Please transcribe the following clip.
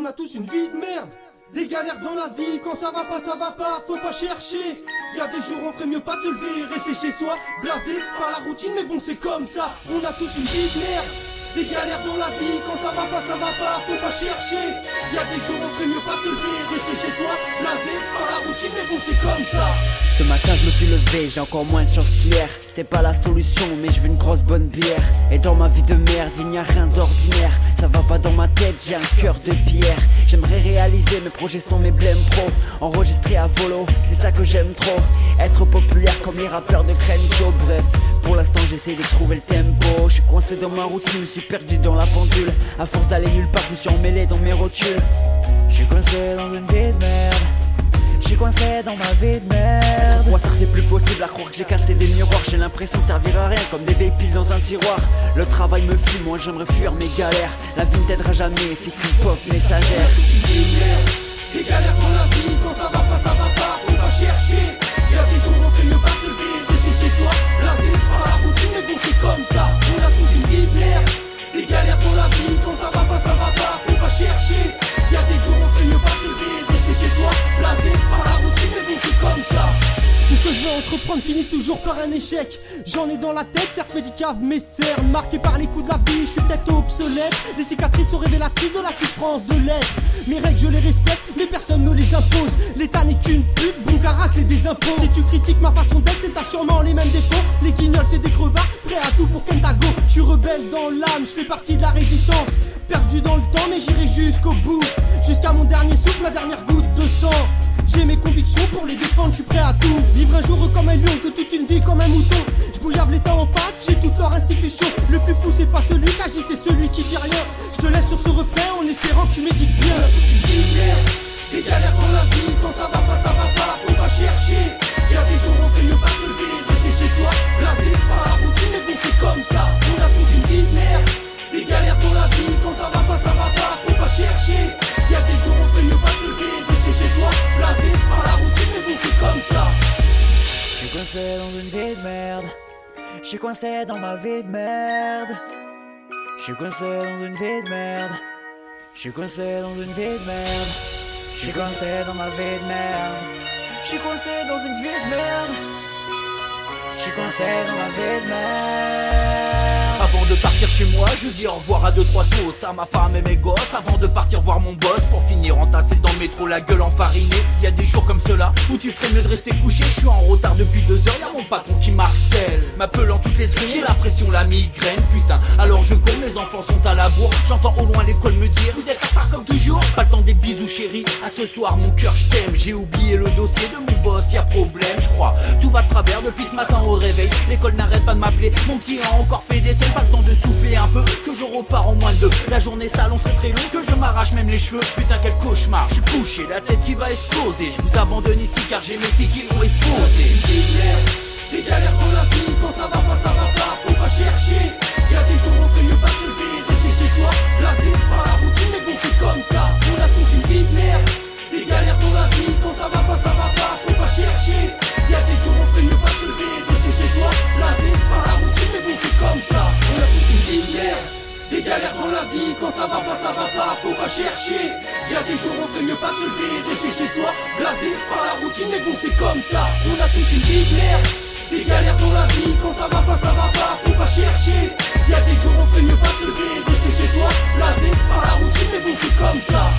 On a tous une vie de merde. Des galères dans la vie, quand ça va pas, faut pas chercher. Y'a des jours on ferait mieux pas de se lever, rester chez soi, blasé par la routine, mais bon c'est comme ça. On a tous une vie de merde. Des galères dans la vie, quand ça va pas, faut pas chercher. Y'a des jours on ferait mieux pas de se lever, rester chez soi, blasé par la routine, mais bon c'est comme ça. Ce matin je me suis levé, j'ai encore moins de chance qu'hier. C'est pas la solution mais je veux une grosse bonne bière. Et dans ma vie de merde il n'y a rien d'ordinaire. Ça va pas dans ma tête, j'ai un cœur de pierre. J'aimerais réaliser mes projets sans mes blèmes pro. Enregistrer à volo, c'est ça que j'aime trop. Être populaire comme les rappeurs de Crenshaw. Bref, pour l'instant j'essaie de trouver le tempo. Je suis coincé dans ma routine, je suis perdu dans la pendule. À force d'aller nulle part, je me suis emmêlé dans mes rotules. Je suis coincé dans une vie de merde. Je suis coincé dans ma vie de merde. Moi ça c'est plus possible à croire que j'ai cassé des miroirs. J'ai l'impression de servir à rien comme des vieilles piles dans un tiroir. Le travail me fume, moi j'aimerais fuir mes galères. La vie ne t'aidera jamais, c'est une pauvre messagère. Des galères dans la vie, quand ça va pas, faut pas chercher. Y'a des jours on fait mieux pas se lever, rester chez soi, blasé par la routine, mais bon c'est comme ça. On a tous une vie de merde. Des galères dans la vie, quand ça va pas, faut pas chercher. Y'a des jours on fait mieux pas se lever, rester chez soi, blasé par la routine, mais bon c'est comme ça. Tout ce que je veux entreprendre finit toujours par un échec. J'en ai dans la tête, certes médicave, mes cernes marquées par les coups de la vie, je suis peut-être obsolète. Les cicatrices sont révélatrices de la souffrance de l'être. Mes règles je les respecte, mais personne me les impose. L'État n'est qu'une pute, bon carac et des impôts. Si tu critiques ma façon d'être, c'est t'as sûrement les mêmes défauts. Les guignols c'est des crevards, prêts à tout pour Kentago. Je suis rebelle dans l'âme, je fais partie de la résistance. Perdu dans le temps mais j'irai jusqu'au bout. Jusqu'à mon dernier souffle, ma dernière goutte de sang. J'ai mes convictions pour les défendre, je suis prêt à tout. Vivre un jour comme un lion, que toute une vie comme un mouton. Je bouillave l'État en fac, j'ai toutes leurs institutions. Le plus fou c'est pas celui qui agit, c'est celui qui dit rien. Je te laisse sur ce refrain en espérant que tu médites bien. Des galères dans la vie, quand ça va pas, faut pas chercher. Y'a des jours on fait mieux pas se lever, rester chez soi, blasé par la routine, mais bon c'est comme ça. On a tous une vie de merde. Des galères dans la vie, quand ça va pas, faut pas chercher. Y'a des jours on fait mieux pas se lever, rester chez soi, blasé par la routine, mais bon c'est comme ça. Je suis coincé dans une vie de merde. Je suis coincé dans ma vie de merde. Je suis coincé dans une vie de merde. Je suis coincé dans une vie de merde. Je suis coincé dans ma vie de merde. Je suis coincé dans une vie de merde. Je suis coincé dans ma vie de merde. Avant de partir chez moi, je dis au revoir à 2-3 sauces, à ma femme et mes gosses. Avant de partir voir mon boss, pour finir entassé dans le métro, la gueule enfarinée. Y a des jours comme ceux-là où tu ferais mieux de rester couché. Je suis en retard depuis 2 heures, y'a mon patron qui m'harcèle, m'appelant toutes les secondes. J'ai la pression, la migraine, putain. Alors je cours, mes enfants sont à la bourre. J'entends au loin l'école me dire: vous êtes à part comme toujours. Pas le temps des bisous chérie, à ce soir mon cœur je t'aime. J'ai oublié le dossier de mon boss, y'a problème je crois. Tout va de travers depuis ce matin au réveil. L'école n'arrête pas de m'appeler, mon petit a encore fait des scènes. Pas le temps de souffler un peu, que je repars en moins de 2. La journée s'allonge c'est très long, que je m'arrache même les cheveux. Putain quel cauchemar, je suis couché, la tête qui va exploser. Je vous abandonne ici car j'ai mes filles qui l'ont exposé. Des galères dans la vie, quand ça va pas, faut pas chercher. Y'a des jours on ferait mieux pas se lever, rester chez soi, blasé par la routine, mais bon c'est comme ça. On a tous une vie de merde. Des galères dans la vie, quand ça va pas, faut pas chercher. Y'a des jours on ferait mieux pas se lever, rester chez soi, blasé par la routine, mais bon c'est comme ça. On a tous une vie de merde. Des galères dans la vie, quand ça va pas, faut pas chercher. Y'a des jours on ferait mieux pas se lever, rester chez soi, blasé par la routine, mais bon c'est comme ça. On a tous une vie de merde. Des galères dans la vie, quand ça va pas, faut pas chercher. Y'a des jours on ferait mieux pas se lever, rester chez soi, blasé par la routine, mais bon c'est comme ça.